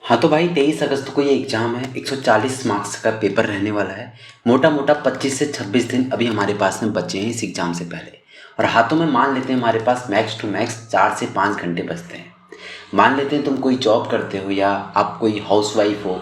हाँ तो भाई 23 अगस्त को ये एग्ज़ाम है। 140 मार्क्स का पेपर रहने वाला है। मोटा मोटा 25 से 26 दिन अभी हमारे पास में बचे हैं इस एग्ज़ाम से पहले। और हाथों में मान लेते हैं हमारे पास मैक्स टू मैक्स 4 से 5 घंटे बचते हैं। मान लेते हैं तुम कोई जॉब करते हो या आप कोई हाउसवाइफ हो।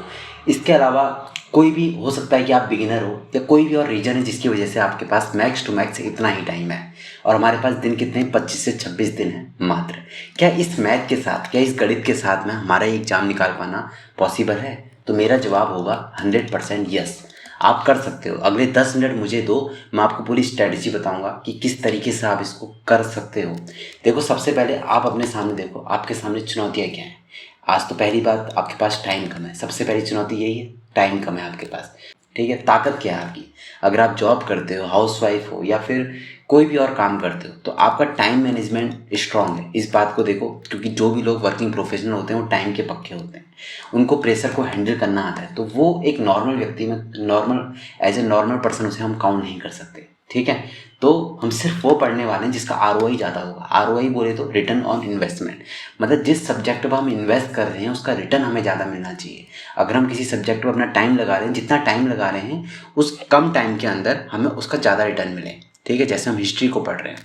इसके अलावा कोई भी हो सकता है कि आप बिगिनर हो या कोई भी और रीज़न है जिसकी वजह से आपके पास मैक्स टू मैक्स इतना ही टाइम है। और हमारे पास दिन कितने हैं? 25 से 26 दिन हैं मात्र। क्या इस मैथ के साथ, क्या इस गणित के साथ में हमारा एग्ज़ाम निकाल पाना पॉसिबल है? तो मेरा जवाब होगा 100% यस। आप कर सकते हो। अगले 10 मिनट मुझे दो, मैं आपको पूरी स्ट्रेटजी बताऊंगा कि किस तरीके से आप इसको कर सकते हो। देखो, सबसे पहले आप अपने सामने देखो, आपके सामने चुनौतियाँ क्या हैं। आज तो पहली बात, आपके पास टाइम कम है। सबसे पहली चुनौती यही है, टाइम कम है आपके पास। ठीक है, ताकत क्या है आपकी? अगर आप जॉब करते हो, हाउसवाइफ हो या फिर कोई भी और काम करते हो तो आपका टाइम मैनेजमेंट स्ट्रांग है। इस बात को देखो, क्योंकि जो भी लोग वर्किंग प्रोफेशनल होते हैं वो टाइम के पक्के होते हैं। उनको प्रेशर को हैंडल करना आता है, तो वो एक नॉर्मल व्यक्ति में, normal as a normal person उसे हम काउंट नहीं कर सकते। ठीक है, तो हम सिर्फ वो पढ़ने वाले हैं जिसका आरओआई ज़्यादा होगा। आरओआई बोले तो रिटर्न ऑन इन्वेस्टमेंट, मतलब जिस सब्जेक्ट पर हम इन्वेस्ट कर रहे हैं उसका रिटर्न हमें ज़्यादा मिलना चाहिए। अगर हम किसी सब्जेक्ट पर अपना टाइम लगा रहे हैं, जितना टाइम लगा रहे हैं उस कम टाइम के अंदर हमें उसका ज़्यादा रिटर्न मिले। ठीक है, जैसे हम हिस्ट्री को पढ़ रहे हैं,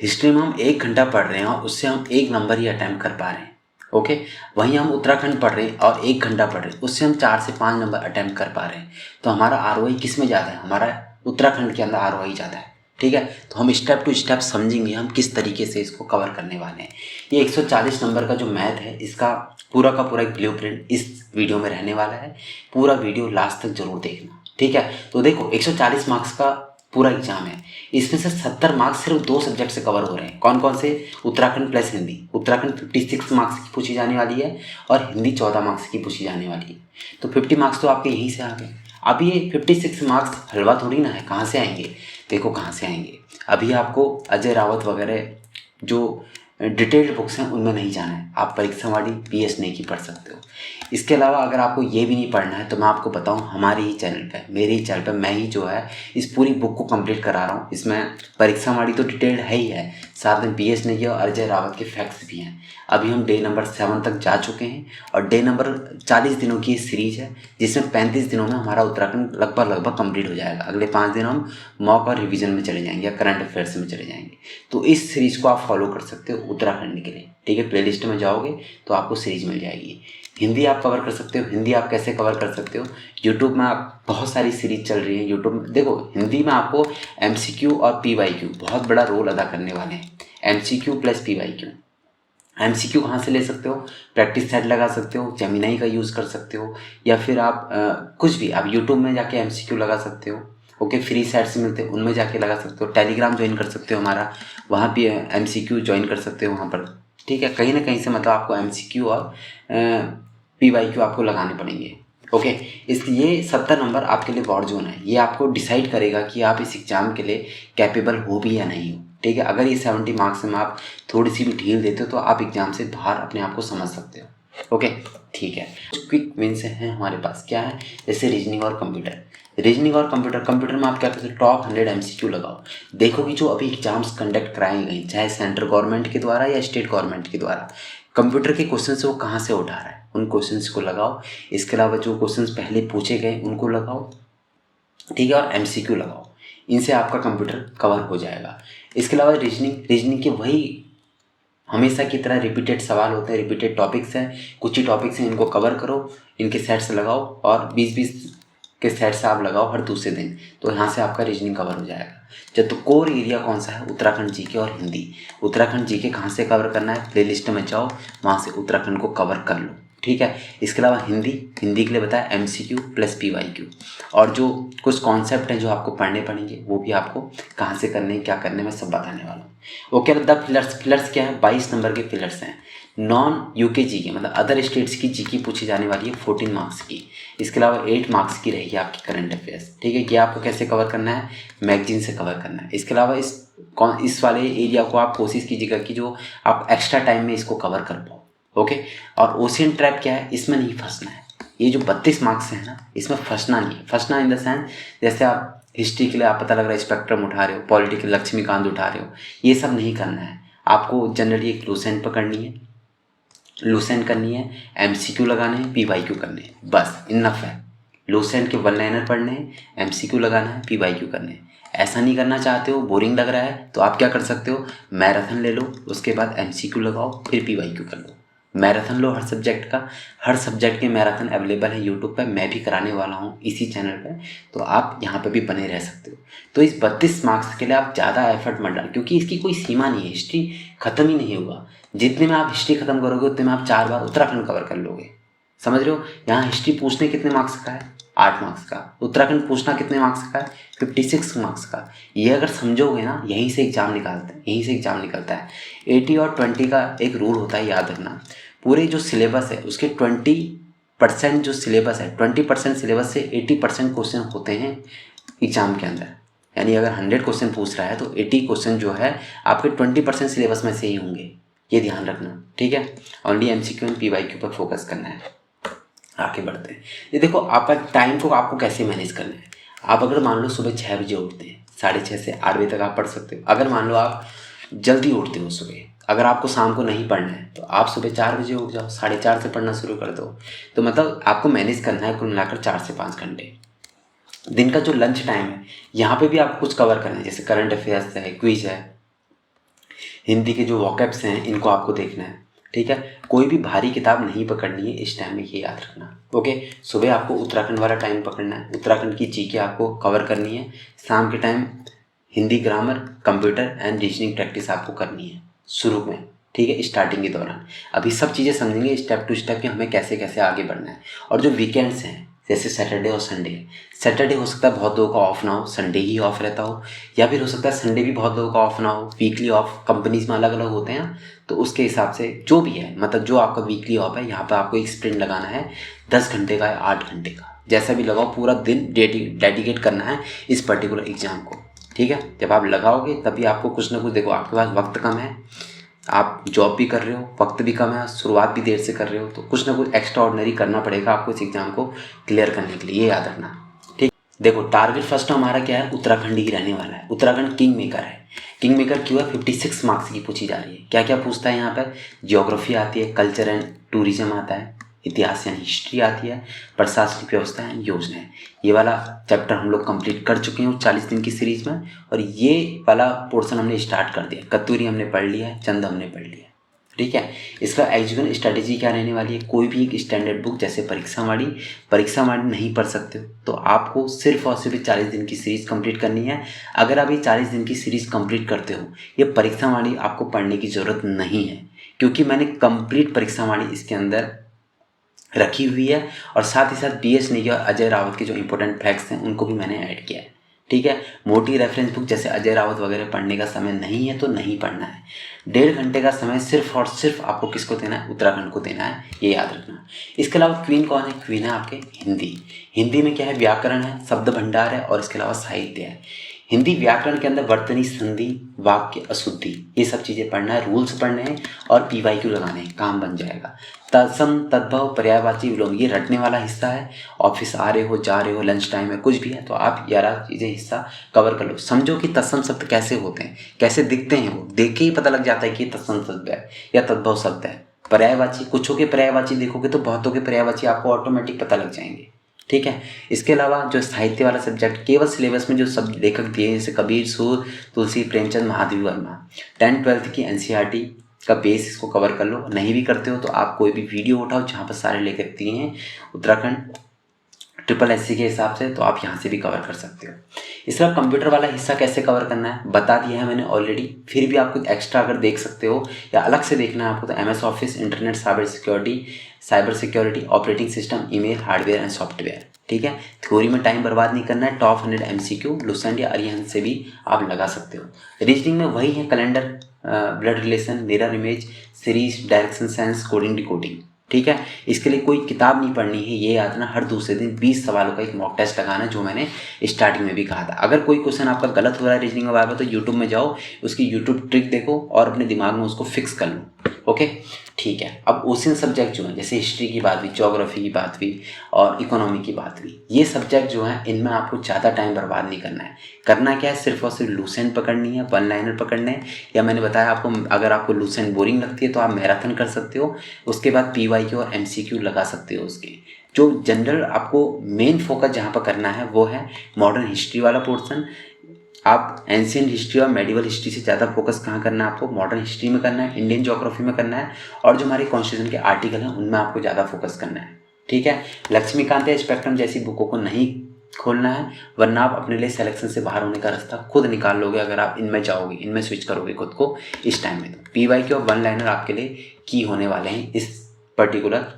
हिस्ट्री में हम 1 घंटा पढ़ रहे हैं और उससे हम 1 नंबर ही अटैम्प्ट कर पा रहे हैं। ओके, वहीं हम उत्तराखंड पढ़ रहे हैं और 1 घंटा पढ़ रहे हैं, उससे हम 4 से 5 नंबर अटैम्प्ट कर पा रहे हैं। तो हमारा आरओआई किस में ज़्यादा है? हमारा उत्तराखंड के अंदर आरओआई ज़्यादा है। ठीक है, तो हम स्टेप टू स्टेप समझेंगे हम किस तरीके से इसको कवर करने वाले हैं। ये 140 नंबर का जो मैथ है, इसका पूरा का पूरा एक ब्लूप्रिंट इस वीडियो में रहने वाला है। पूरा वीडियो लास्ट तक जरूर देखना। ठीक है, तो देखो 140 मार्क्स का पूरा एग्जाम है। इसमें से 70 मार्क्स सिर्फ 2 सब्जेक्ट से कवर हो रहे हैं। कौन कौन से? उत्तराखंड प्लस हिंदी। उत्तराखंड 56 मार्क्स की पूछी जाने वाली है और हिंदी 14 मार्क्स की पूछी जाने वाली है। तो 50 मार्क्स तो आपके यहीं से आ गए। अब ये 56 मार्क्स हलवा थोड़ी ना है, कहाँ से आएंगे? देखो कहाँ से आएंगे। अभी आपको अजय रावत वगैरह जो डिटेल्ड बुक्स हैं उनमें नहीं जाना है। आप परीक्षा वाली पीएस नहीं की पढ़ सकते हो। इसके अलावा अगर आपको ये भी नहीं पढ़ना है तो मैं आपको बताऊं, हमारे ही चैनल पे, मेरे ही चैनल पे मैं ही जो है इस पूरी बुक को कंप्लीट करा रहा हूँ। इसमें परीक्षा वाली तो डिटेल्ड है ही है, साथ में पीएस नहीं है और अजय रावत के फैक्ट्स भी हैं। अभी हम डे नंबर 7 तक जा चुके हैं और डे नंबर 40 दिनों की सीरीज है, जिसमें 35 दिनों में हमारा उत्तराखंड लगभग कंप्लीट हो जाएगा। अगले 5 दिन हम मॉक और रिवीजन में चले जाएंगे या करंट अफेयर्स में चले जाएंगे। तो इस सीरीज को आप फॉलो कर सकते हो उत्तराखंड के लिए। ठीक है, प्लेलिस्ट में जाओगे तो आपको सीरीज मिल जाएगी। हिंदी आप कवर कर सकते हो। हिंदी आप कैसे कवर कर सकते हो? यूट्यूब में आप बहुत सारी सीरीज चल रही है यूट्यूब में। देखो, हिंदी में आपको एमसीक्यू और पीवाईक्यू बहुत बड़ा रोल अदा करने वाले हैं। MCQ plus PYQ. एमसीक्यू कहाँ से ले सकते हो? प्रैक्टिस सेट लगा सकते हो, जेमिनाई का यूज़ कर सकते हो, या फिर आप कुछ भी आप यूट्यूब में जाके एमसीक्यू लगा सकते हो। ओके, फ्री सेट्स मिलते हैं उनमें जाके लगा सकते हो। टेलीग्राम ज्वाइन कर सकते हो हमारा, वहाँ पे एमसीक्यू ज्वाइन कर सकते हो वहाँ पर। ठीक है, कहीं ना कहीं से मतलब आपको एमसीक्यू और पीवाईक्यू आपको लगाने पड़ेंगे। ओके, इसलिए 70 नंबर आपके लिए वॉर जोन है। ये आपको डिसाइड करेगा कि आप इस एग्ज़ाम के लिए कैपेबल हो भी या नहीं हो। ठीक है, अगर ये 70 मार्क्स में आप थोड़ी सी भी ढील देते हो तो आप एग्ज़ाम से बाहर अपने आप को समझ सकते हो। ओके, ठीक है। क्विक विन्स हैं हमारे पास, क्या है? जैसे रीजनिंग और कंप्यूटर। रीजनिंग और कंप्यूटर में आप क्या करते हो? टॉप 100 एमसीक्यू लगाओ। देखो कि जो अभी एग्जाम्स कंडक्ट कराए गए, चाहे सेंट्रल गवर्नमेंट के द्वारा या स्टेट गवर्नमेंट के द्वारा, कंप्यूटर के क्वेश्चन से वो कहाँ से उठा रहा है, उन क्वेश्चंस को लगाओ। इसके अलावा जो क्वेश्चंस पहले पूछे गए उनको लगाओ। ठीक है, और एमसीक्यू लगाओ। इनसे आपका कंप्यूटर कवर हो जाएगा। इसके अलावा रीजनिंग के वही हमेशा की तरह रिपीटेड सवाल होते हैं, रिपीटेड टॉपिक्स हैं, कुछ ही टॉपिक्स हैं, इनको कवर करो, इनके सेट्स लगाओ और 20-20 के सेट्स आप लगाओ हर दूसरे दिन। तो यहाँ से आपका रीजनिंग कवर हो जाएगा। जब तो कोर एरिया कौन सा है? उत्तराखंड जीके और हिंदी। उत्तराखंड जीके कहाँ से कवर करना है? प्लेलिस्ट में जाओ, वहाँ से उत्तराखंड को कवर कर लो। ठीक है, इसके अलावा हिंदी के लिए बताया एमसीक्यू प्लस पीवाईक्यू। और जो कुछ कॉन्सेप्ट हैं जो आपको पढ़ने पड़ेंगे वो भी आपको कहाँ से करने क्या करने में सब बताने वाला हूँ। ओके, द पिलर्स क्या है? 22 नंबर के पिलर्स हैं। नॉन यूके जीके मतलब अदर स्टेट्स की जीके पूछी जाने वाली है 14 मार्क्स की। इसके अलावा 8 मार्क्स की रहेगी आपकी करंट अफेयर्स। ठीक है, ये आपको कैसे कवर करना है? मैगजीन से कवर करना है। इसके अलावा इस वाले एरिया को आप कोशिश कीजिएगा कि जो आप एक्स्ट्रा टाइम में इसको कवर कर पाओ। ओके, और ओशियन ट्रैप क्या है? इसमें नहीं फंसना है। ये जो 32 मार्क्स है ना, इसमें फंसना नहीं है। फंसना इन द सेंस, जैसे आप हिस्ट्री के लिए आप पता लग रहा है स्पेक्ट्रम उठा रहे हो, पॉलिटिकल लक्ष्मीकांत उठा रहे हो, ये सब नहीं करना है। आपको जनरली एक लूसेंट पकड़नी है, लूसेंट करनी है, एमसीक्यू लगाने हैं, पीवाईक्यू करने हैं, बस इनफ है। लूसेंट के वन लाइनर पढ़ने हैं, एमसीक्यू लगाना है, पीवाईक्यू करने हैं। ऐसा नहीं करना चाहते हो, बोरिंग लग रहा है, तो आप क्या कर सकते हो, मैराथन ले लो, उसके बाद एमसीक्यू लगाओ, फिर पीवाईक्यू कर लो। मैराथन लो हर सब्जेक्ट का, हर सब्जेक्ट के मैराथन अवेलेबल है यूट्यूब पर, मैं भी कराने वाला हूँ इसी चैनल पर, तो आप यहाँ पर भी बने रह सकते हो। तो इस 32 मार्क्स के लिए आप ज़्यादा एफर्ट मत डाल, क्योंकि इसकी कोई सीमा नहीं है, हिस्ट्री ख़त्म ही नहीं होगा। जितने में आप हिस्ट्री ख़त्म करोगे उतने में आप 4 बार उत्तराखंड कवर कर लोगे। समझ रहे हो, यहाँ हिस्ट्री पूछने कितने मार्क्स का है, 8 मार्क्स का। उत्तराखंड पूछना कितने मार्क्स का है, 56 मार्क्स का। ये अगर समझोगे ना, यहीं से एग्ज़ाम निकालते हैं, यहीं से एग्ज़ाम निकलता है। 80 और 20 का एक रूल होता है, याद रखना। पूरे जो सिलेबस है उसके 20% जो सिलेबस है, 20% सिलेबस से 80% क्वेश्चन होते हैं एग्ज़ाम के अंदर। यानी अगर 100 क्वेश्चन पूछ रहा है तो 80 क्वेश्चन जो है आपके 20% सिलेबस में से ही होंगे, ये ध्यान रखना, ठीक है। ओनली एमसीक्यू एंड पीवाईक्यू पर फोकस करना है। आगे बढ़ते हैं। ये देखो, आपका टाइम को आपको कैसे मैनेज करना है। आप अगर मान लो सुबह 6 बजे उठते हैं, 6:30 से 8 बजे तक आप पढ़ सकते हो। अगर मान लो आप जल्दी उठते हो सुबह, अगर आपको शाम को नहीं पढ़ना है तो आप सुबह 4 बजे उठ जाओ, 4:30 से पढ़ना शुरू कर दो। तो मतलब आपको मैनेज करना है कुल मिलाकर 4 से 5 घंटे। दिन का जो लंच टाइम है, यहाँ पे भी आपको कुछ कवर करना है, जैसे करंट अफेयर्स है, क्विज है, हिंदी के जो वॉकैब्स हैं इनको आपको देखना है, ठीक है। कोई भी भारी किताब नहीं पकड़नी है इस टाइम में, ये याद रखना, ओके। सुबह आपको उत्तराखंड वाला टाइम पकड़ना है, उत्तराखंड की जीके आपको कवर करनी है। शाम के time Hindi grammar, computer and reasoning practice आपको करनी है शुरू में, ठीक है, स्टार्टिंग के दौरान। अभी सब चीज़ें समझेंगे स्टेप टू स्टेप कि हमें कैसे कैसे आगे बढ़ना है। और जो वीकेंड्स हैं, जैसे सैटरडे और संडे, सैटरडे हो सकता है बहुत लोगों का ऑफ ना हो, संडे ही ऑफ रहता हो, या फिर हो सकता है संडे भी बहुत लोगों का ऑफ ना हो। वीकली ऑफ कंपनीज में अलग अलग होते हैं, तो उसके हिसाब से जो भी है, मतलब जो आपका वीकली ऑफ है, यहाँ पर आपको एक स्प्रिंट लगाना है 10 घंटे का या 8 घंटे का, जैसा भी लगाओ, पूरा दिन डेडिकेट करना है इस पर्टिकुलर एग्जाम को, ठीक है। जब आप लगाओगे तभी आपको कुछ ना कुछ, देखो आपके पास वक्त कम है, आप जॉब भी कर रहे हो, वक्त भी कम है, शुरुआत भी देर से कर रहे हो, तो कुछ ना कुछ एक्स्ट्रा ऑर्डिनरी करना पड़ेगा आपको इस एग्ज़ाम को क्लियर करने के लिए, ये याद रखना, ठीक। देखो, टारगेट फर्स्ट हमारा क्या है, उत्तराखंड ही रहने वाला है। उत्तराखंड किंग मेकर है। किंग मेकर क्यों है, 56 मार्क्स की पूछी जा रही है। क्या क्या पूछता है यहाँ पर, जियोग्राफी आती है, कल्चर एंड टूरिज्म आता है, इतिहास यानी हिस्ट्री आती है, प्रशासनिक व्यवस्था एंड योजनाएं। ये वाला चैप्टर हम लोग कंप्लीट कर चुके हैं 40 दिन की सीरीज में, और ये वाला पोर्शन हमने स्टार्ट कर दिया। कत्तूरी हमने पढ़ लिया है, चंद हमने पढ़ लिया है, ठीक है। इसका एग्जीक्यूशन स्ट्रेटेजी क्या रहने वाली है, कोई भी एक स्टैंडर्ड बुक, जैसे परीक्षा वाणी नहीं पढ़ सकते हो तो आपको सिर्फ और सिर्फ 40 दिन की सीरीज़ कंप्लीट करनी है। अगर आप ये 40 दिन की सीरीज़ कंप्लीट करते हो, ये परीक्षा वाणी आपको पढ़ने की ज़रूरत नहीं है, क्योंकि मैंने कंप्लीट परीक्षा वाणी इसके अंदर रखी हुई है, और साथ ही साथ BS नेगी और अजय रावत के जो इंपॉर्टेंट फैक्ट्स हैं उनको भी मैंने ऐड किया है, ठीक है। मोटी रेफरेंस बुक जैसे अजय रावत वगैरह पढ़ने का समय नहीं है तो नहीं पढ़ना है। 1.5 घंटे का समय सिर्फ और सिर्फ आपको किसको देना है, उत्तराखंड को देना है, ये याद रखना। इसके अलावा क्वीन कौन है, क्वीन है आपके हिंदी। हिंदी में क्या है, व्याकरण है, शब्द भंडार है, और इसके अलावा साहित्य है। हिंदी व्याकरण के अंदर वर्तनी, संधि, वाक्य, अशुद्धि, ये सब चीज़ें पढ़ना है, रूल्स पढ़ने हैं, और PYQ लगाने हैं, काम बन जाएगा। तत्सम, तद्भव, पर्यायवाची, विलोम, ये रटने वाला हिस्सा है। ऑफिस आ रहे हो, जा रहे हो, लंच टाइम है, कुछ भी है, तो आप 11 चीज़ें हिस्सा कवर कर लो। समझो कि तत्सम शब्द कैसे होते हैं, कैसे दिखते हैं, वो देख के ही पता लग जाता है कि तत्सम शब्द है या तद्भव शब्द है। पर्यायवाची, कुछों के पर्यायवाची देखोगे तो बहुतों के पर्यायवाची आपको ऑटोमेटिक पता लग जाएंगे, ठीक है। इसके अलावा जो साहित्य वाला सब्जेक्ट, केवल सिलेबस में जो सब लेखक दिए जैसे कबीर, सूर, तुलसी, प्रेमचंद, महादेवी वर्मा, 10th-12th की NCERT का बेस इसको कवर कर लो। नहीं भी करते हो तो आप कोई भी वीडियो उठाओ जहाँ पर सारे लेखक दिए हैं उत्तराखंड SSSC के हिसाब से, तो आप यहाँ से भी कवर कर सकते हो। इस तरह कंप्यूटर वाला हिस्सा कैसे कवर करना है बता दिया है मैंने ऑलरेडी। फिर भी आपको एक्स्ट्रा अगर देख सकते हो या अलग से देखना है आपको, तो MS office, internet, cyber security, operating system, email, hardware and software, ठीक है। थ्योरी में टाइम बर्बाद नहीं करना है। टॉप 100 MCQ लुसेंट या अरिहंत से भी आप लगा सकते हो। रीजनिंग में वही है, calendar, blood relation, mirror image, series, direction sense, coding, decoding, ठीक है। इसके लिए कोई किताब नहीं पढ़नी है, ये याद रखना। हर दूसरे दिन 20 सवालों का एक मॉक टेस्ट लगाना, जो मैंने स्टार्टिंग में भी कहा था। अगर कोई क्वेश्चन आपका गलत हो रहा है रीजनिंग के बारे में, तो यूट्यूब में जाओ, उसकी यूट्यूब ट्रिक देखो और अपने दिमाग में उसको फिक्स कर लो, ओके, ठीक है। अब ओशियन सब्जेक्ट जो हैं, जैसे हिस्ट्री की बात हुई, ज्योग्राफी की बात हुई और इकोनॉमी की बात हुई, ये सब्जेक्ट जो हैं इनमें आपको ज़्यादा टाइम बर्बाद नहीं करना है। करना क्या है, सिर्फ और सिर्फ लूसेंट पकड़नी है, वन लाइनर पकड़ने हैं, या मैंने बताया आपको अगर आपको लूसेंट बोरिंग लगती है तो आप मैराथन कर सकते हो, उसके बाद PYQ और MCQ लगा सकते हो। उसके जो जनरल आपको मेन फोकस जहाँ पर करना है वो है मॉडर्न हिस्ट्री वाला पोर्सन। आप एंशियंट हिस्ट्री और मेडिवल हिस्ट्री से ज़्यादा फोकस कहाँ करना है, आपको मॉडर्न हिस्ट्री में करना है, इंडियन ज्योग्राफी में करना है, और जो हमारे कॉन्स्टिट्यूशन के आर्टिकल हैं उनमें आपको ज़्यादा फोकस करना है। ठीक है, लक्ष्मीकांत या स्पेक्ट्रम जैसी बुकों को नहीं खोलना है, वरना आप अपने लिए सिलेक्शन से बाहर होने का रास्ता खुद निकाल लोगे अगर आप इनमें जाओगे, इनमें स्विच करोगे खुद को इस टाइम में। तो PYQ और वन लाइनर आपके लिए की होने वाले हैं इस पर्टिकुलर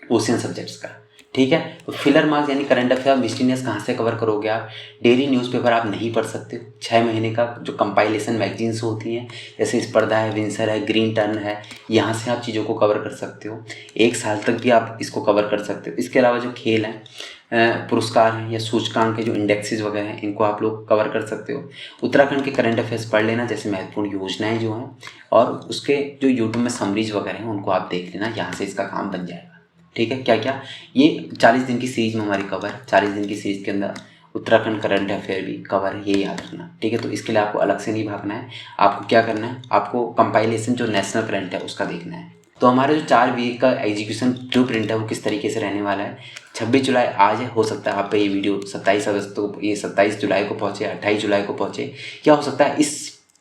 ओशियन सब्जेक्ट्स का। ठीक है, तो फिलर मार्क्स यानी करंट अफेयर मिसलिनियस कहाँ से कवर करोगे आप। डेली न्यूज़पेपर आप नहीं पढ़ सकते हो, 6 महीने का जो कंपाइलेशन मैगजीन्स होती हैं, जैसे स्पर्धा है, विंसर है, ग्रीन टर्न है, यहाँ से आप चीज़ों को कवर कर सकते हो। 1 साल तक भी आप इसको कवर कर सकते हो। इसके अलावा जो खेल हैं, पुरस्कार हैं या सूचकांक के जो इंडेक्सेस वगैरह हैं, इनको आप लोग कवर कर सकते हो। उत्तराखंड के करंट अफेयर्स पढ़ लेना, जैसे महत्वपूर्ण योजनाएं जो हैं, और उसके जो यूट्यूब में समरीज वगैरह हैं उनको आप देख लेना, यहाँ से इसका काम बन जाएगा। ठीक है, क्या क्या ये 40 दिन की सीरीज में हमारी कवर है। 40 दिन की सीरीज के अंदर उत्तराखंड करंट अफेयर भी कवर है, ये याद रखना। ठीक है, तो इसके लिए आपको अलग से नहीं भागना है। आपको क्या करना है, आपको कंपाइलेशन जो नेशनल करंट है उसका देखना है। तो हमारे जो 4 वीक का एग्जीक्यूशन ब्लू प्रिंट है वो किस तरीके से रहने वाला है। 26 जुलाई आज है, हो सकता है आप पे ये वीडियो 27 अगस्त को, ये 27 जुलाई को पहुँचे, 28 जुलाई को पहुँचे, या हो सकता है इस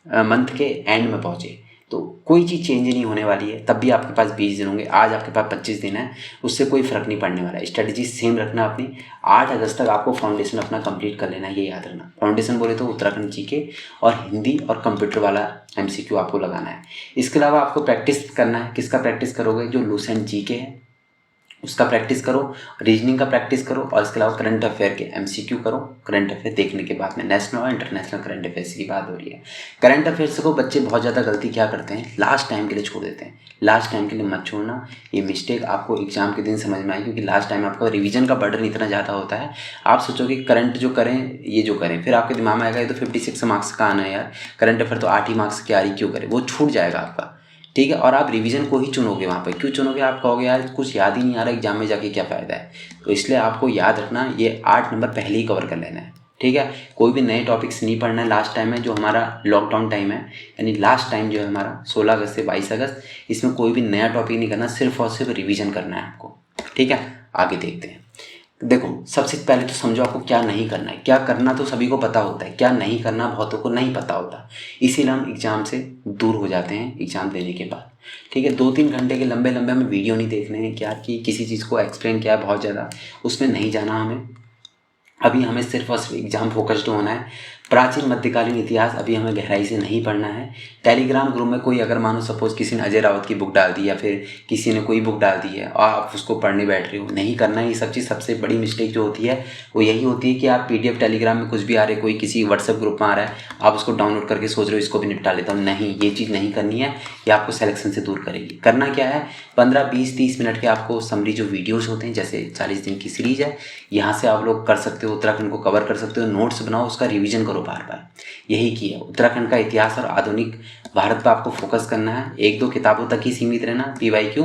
मंथ के एंड में पहुँचे। तो कोई चीज़ चेंज नहीं होने वाली है, तब भी आपके पास 20 दिन होंगे। आज आपके पास 25 दिन है, उससे कोई फ़र्क नहीं पड़ने वाला है। स्ट्रेटजी सेम रखना अपनी। 8 अगस्त तक आपको फाउंडेशन अपना कंप्लीट कर लेना है, ये याद रखना। फाउंडेशन बोले तो उत्तराखंड GK और हिंदी और कंप्यूटर वाला MCQ आपको लगाना है। इसके अलावा आपको प्रैक्टिस करना है। किसका प्रैक्टिस करोगे, जो लूसेंट GK है उसका प्रैक्टिस करो, रीजनिंग का प्रैक्टिस करो, और इसके अलावा करंट अफेयर के MCQ करो। करंट अफेयर देखने के बाद में नेशनल और इंटरनेशनल करंट अफेयर्स की बात हो रही है। करंट अफेयर्स को बच्चे बहुत ज़्यादा गलती क्या करते हैं, लास्ट टाइम के लिए छोड़ देते हैं। लास्ट टाइम के लिए मत छोड़ना, ये मिस्टेक आपको एग्जाम के दिन समझ में आई, क्योंकि लास्ट टाइम आपका रिवीजन का बर्डन इतना ज़्यादा होता है। आप सोचोगे करंट जो करें, ये जो करें, फिर आपके दिमाग में आएगा ये तो 56 मार्क्स का आना है यार, करंट अफेयर तो 8 ही मार्क्स की आ रही, क्यों करें, वो छूट जाएगा आपका। ठीक है, और आप रिवीजन को ही चुनोगे। वहाँ पर क्यों चुनोगे, आप कहोगे यार कुछ याद ही नहीं आ रहा, एग्जाम में जाके क्या फ़ायदा है। तो इसलिए आपको याद रखना, ये 8 नंबर पहले ही कवर कर लेना है। ठीक है, कोई भी नए टॉपिक्स नहीं पढ़ना है। लास्ट टाइम है जो हमारा लॉकडाउन टाइम है, यानी लास्ट टाइम जो है हमारा 16 अगस्त से 22 अगस्त, इसमें कोई भी नया टॉपिक नहीं करना, सिर्फ और सिर्फ रिवीजन करना है आपको। ठीक है, आगे देखते हैं। देखो, सबसे पहले तो समझो आपको क्या नहीं करना है। क्या करना तो सभी को पता होता है, क्या नहीं करना बहुतों को नहीं पता होता, इसीलिए हम एग्ज़ाम से दूर हो जाते हैं एग्ज़ाम देने के बाद। ठीक है, 2-3 घंटे के लंबे लंबे हमें वीडियो नहीं देखने हैं, क्या कि किसी चीज़ को एक्सप्लेन किया है बहुत ज़्यादा, उसमें नहीं जाना हमें। अभी हमें सिर्फ और सिर्फ एग्जाम फोकस्ड होना है। प्राचीन मध्यकालीन इतिहास अभी हमें गहराई से नहीं पढ़ना है। टेलीग्राम ग्रुप में कोई अगर मानो सपोज किसी ने अजय रावत की बुक डाल दी, या फिर किसी ने कोई बुक डाल दी है और आप उसको पढ़ने बैठ रहे हो, नहीं करना है ये सब चीज़। सबसे बड़ी मिस्टेक जो होती है वो यही होती है कि आप PDF टेलीग्राम में कुछ भी आ रहे, कोई किसी व्हाट्सएप ग्रुप में आ रहा है, आप उसको डाउनलोड करके सोच रहे हो इसको भी निपटा लेता हूँ। नहीं, ये चीज़ नहीं करनी है, ये आपको सिलेक्शन से दूर करेगी। करना क्या है, 15, 20, 30 मिनट के आपको समरी जो वीडियोज़ होते हैं, जैसे 40 दिन की सीरीज है, यहाँ से आप लोग कर सकते हो, उत्तराखंड को कवर कर सकते हो। नोट्स बनाओ, उसका रिवीजन करो बार बार, यही किया। उत्तराखंड का इतिहास और आधुनिक भारत पर आपको फोकस करना है। 1-2 किताबों तक ही सीमित रहना, PYQ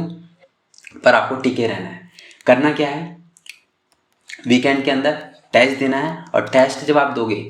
पर आपको टिके रहना है। करना क्या है, वीकेंड के अंदर टेस्ट देना है, और टेस्ट जब आप दोगे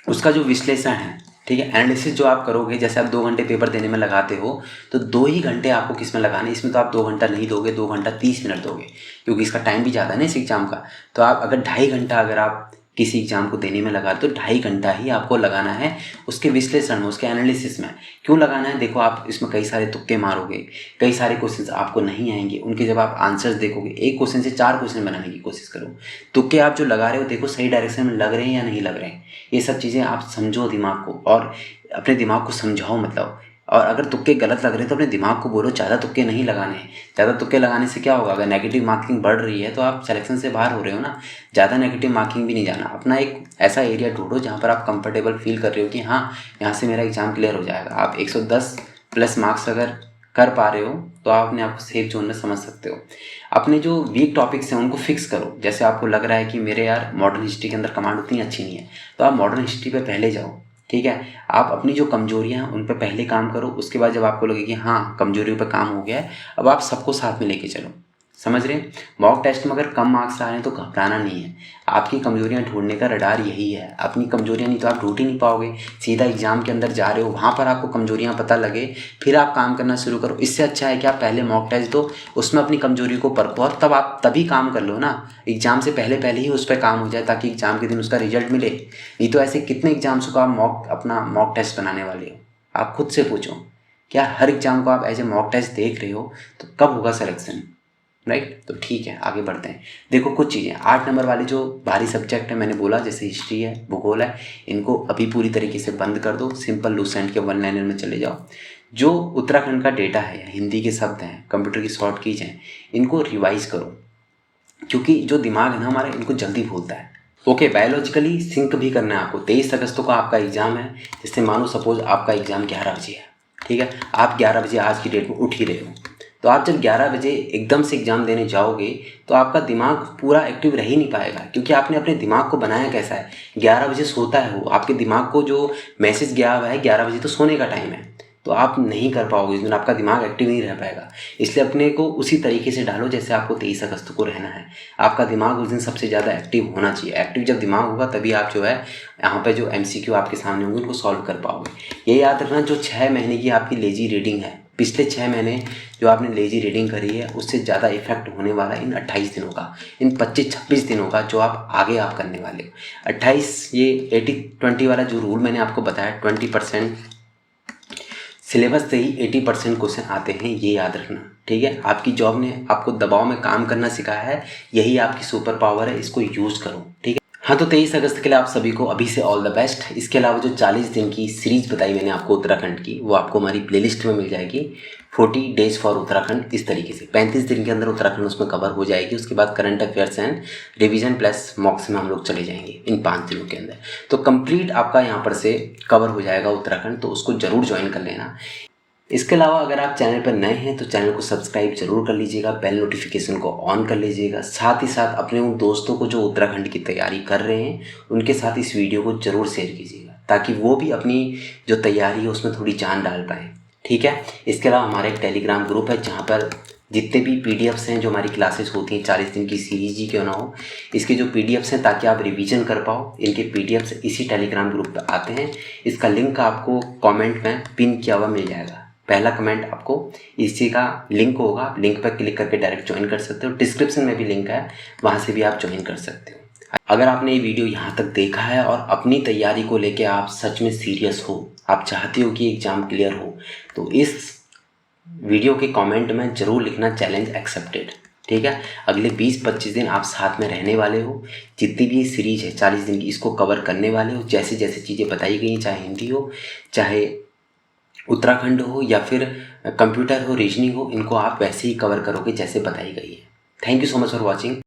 उसका जो विश्लेषण है, ठीक है, एनालिसिस जो आप करोगे, जैसे आप 2 घंटे पेपर देने में लगाते हो, तो 2 ही घंटे आपको किस में लगाने। इसमें तो आप 2 घंटा नहीं दोगे, 2 घंटा 30 मिनट दोगे, क्योंकि इसका टाइम भी ज़्यादा है ना इस एग्ज़ाम का। तो आप अगर 2.5 घंटा अगर आप किसी एग्ज़ाम को देने में लगा, तो 2.5 घंटा ही आपको लगाना है उसके विश्लेषण में, उसके एनालिसिस में। क्यों लगाना है, देखो आप इसमें कई सारे तुक्के मारोगे, कई सारे क्वेश्चंस आपको नहीं आएंगे, उनके जब आप आंसर्स देखोगे, एक क्वेश्चन से 4 क्वेश्चन बनाने की कोशिश करो। तुक्के आप जो लगा रहे हो, देखो सही डायरेक्शन में लग रहे हैं या नहीं लग रहे हैं, ये सब चीज़ें आप समझो दिमाग को, और अपने दिमाग को समझाओ मतलब। और अगर तुक्के गलत लग रहे हैं तो अपने दिमाग को बोलो ज़्यादा तुक्के नहीं लगाने हैं। ज़्यादा तुक्के लगाने से क्या होगा, अगर नेगेटिव मार्किंग बढ़ रही है तो आप सिलेक्शन से बाहर हो रहे हो ना। ज़्यादा नेगेटिव मार्किंग भी नहीं जाना। अपना एक ऐसा एरिया ढूंढो जहाँ पर आप कंफर्टेबल फील कर रहे हो कि हाँ, यहाँ से मेरा एग्ज़ाम क्लियर हो जाएगा। आप 110+ मार्क्स अगर कर पा रहे हो तो आप अपने आप को सेफ जोन में समझ सकते हो। अपने जो वीक टॉपिक्स हैं उनको फिक्स करो। जैसे आपको लग रहा है कि मेरे यार मॉडर्न हिस्ट्री के अंदर कमांड उतनी अच्छी नहीं है, तो आप मॉडर्न हिस्ट्री पे पहले जाओ। ठीक है। आप अपनी जो कमजोरियां हैं उन पर पहले काम करो, उसके बाद जब आपको लगे कि हाँ कमजोरियों पर काम हो गया है, अब आप सबको साथ में लेके चलो। समझ रहे हैं? मॉक टेस्ट में अगर कम मार्क्स आ रहे हैं तो घबराना नहीं है। आपकी कमजोरियां ढूंढने का रडार यही है। अपनी कमजोरियां नहीं तो आप ढूंढ ही नहीं पाओगे। सीधा एग्जाम के अंदर जा रहे हो, वहाँ पर आपको कमजोरियां पता लगे, फिर आप काम करना शुरू करो। इससे अच्छा है कि आप पहले मॉक टेस्ट दो, उसमें अपनी कमजोरी को परखो और तब आप तभी काम कर लो ना। एग्जाम से पहले पहले ही उस पर काम हो जाए ताकि एग्जाम के दिन उसका रिजल्ट मिले। नहीं तो ऐसे कितने एग्जाम्स को आप अपना मॉक टेस्ट बनाने वाले हो? आप खुद से पूछो, क्या हर एग्जाम को आप एज ए मॉक टेस्ट देख रहे हो? तो कब होगा सिलेक्शन? राइट। तो ठीक है, आगे बढ़ते हैं। देखो कुछ चीज़ें 8 नंबर वाले जो भारी सब्जेक्ट है, मैंने बोला जैसे हिस्ट्री है, भूगोल है, इनको अभी पूरी तरीके से बंद कर दो। सिंपल लूसेंट के वन लाइनर में चले जाओ। जो उत्तराखंड का डेटा है, हिंदी के शब्द हैं, कंप्यूटर की शॉर्ट कीज हैं, इनको रिवाइज करो, क्योंकि जो दिमाग है ना हमारा, इनको जल्दी भूलता है। ओके, बायोलॉजिकली सिंक भी करना है आपको। 23 अगस्त को आपका एग्जाम है। जैसे मानो सपोज आपका एग्जाम 11 बजे है, ठीक है। आप 11 बजे आज की डेट में उठ ही रहे हो, तो आप जब 11 बजे एकदम से एग्ज़ाम देने जाओगे तो आपका दिमाग पूरा एक्टिव रह ही नहीं पाएगा, क्योंकि आपने अपने दिमाग को बनाया कैसा है, 11 बजे सोता है वो। आपके दिमाग को जो मैसेज गया हुआ है 11 बजे तो सोने का टाइम है, तो आप नहीं कर पाओगे उस दिन, आपका दिमाग एक्टिव नहीं रह पाएगा। इसलिए अपने को उसी तरीके से डालो जैसे आपको 23 अगस्त को रहना है। आपका दिमाग उस दिन सबसे ज़्यादा एक्टिव होना चाहिए। एक्टिव जब दिमाग होगा तभी आप जो है यहाँ पे जो MCQ आपके सामने होंगे उनको सॉल्व कर पाओगे। ये याद रखना, जो 6 महीने की आपकी लेजी रीडिंग है, पिछले 6 महीने जो आपने लेजी रीडिंग करी है, उससे ज़्यादा इफेक्ट होने वाला है इन 28 दिनों का, इन 25-26 दिनों का जो आप आगे आप करने वाले हो। 28 ये 80-20 वाला जो रूल मैंने आपको बताया, 20% सिलेबस से ही 80% क्वेश्चन आते हैं, ये याद रखना, ठीक है। आपकी जॉब ने आपको दबाव में काम करना सिखाया है, यही आपकी सुपर पावर है, इसको यूज़ करो, ठीक है। हाँ, तो 23 अगस्त के लिए आप सभी को अभी से ऑल द बेस्ट। इसके अलावा जो 40 दिन की सीरीज बताई मैंने आपको उत्तराखंड की, वो आपको हमारी प्लेलिस्ट में मिल जाएगी। 40 डेज फॉर उत्तराखंड, इस तरीके से 35 दिन के अंदर उत्तराखंड उसमें कवर हो जाएगी। उसके बाद current affairs and revision plus मॉक्स में हम लोग चले जाएंगे इन 5 दिनों के अंदर। तो कंप्लीट आपका यहाँ पर से कवर हो जाएगा उत्तराखंड, तो उसको ज़रूर ज्वाइन कर लेना। इसके अलावा अगर आप चैनल पर नए हैं तो चैनल को सब्सक्राइब जरूर कर लीजिएगा, बेल नोटिफिकेशन को ऑन कर लीजिएगा। साथ ही साथ अपने उन दोस्तों को जो उत्तराखंड की तैयारी कर रहे हैं, उनके साथ इस वीडियो को ज़रूर शेयर कीजिएगा, ताकि वो भी अपनी जो तैयारी है उसमें थोड़ी जान डाल पाएँ, ठीक है। इसके अलावा हमारा एक टेलीग्राम ग्रुप है, जहाँ पर जितने भी PDFs हैं जो हमारी क्लासेस होती हैं, 40 दिन की सीरीज ही क्यों ना हो, इसके जो PDFs हैं, ताकि आप रिवीजन कर पाओ, इनके PDFs इसी टेलीग्राम ग्रुप पर आते हैं। इसका लिंक आपको कमेंट में पिन किया हुआ मिल जाएगा। पहला कमेंट आपको इसी का लिंक होगा, आप लिंक पर क्लिक करके डायरेक्ट ज्वाइन कर सकते हो। डिस्क्रिप्शन में भी लिंक है, वहाँ से भी आप ज्वाइन कर सकते हो। अगर आपने ये वीडियो यहाँ तक देखा है और अपनी तैयारी को लेके आप सच में सीरियस हो, आप चाहते हो कि एग्ज़ाम क्लियर हो, तो इस वीडियो के कमेंट में ज़रूर लिखना चैलेंज एक्सेप्टेड, ठीक है। अगले 20-25 दिन आप साथ में रहने वाले हो। जितनी भी सीरीज है 40 दिन की, इसको कवर करने वाले हो। जैसे जैसे चीज़ें बताई गई, चाहे हिंदी हो, चाहे उत्तराखंड हो, या फिर कंप्यूटर हो, रीजनिंग हो, इनको आप वैसे ही कवर करोगे जैसे बताई गई है। Thank you so much for watching.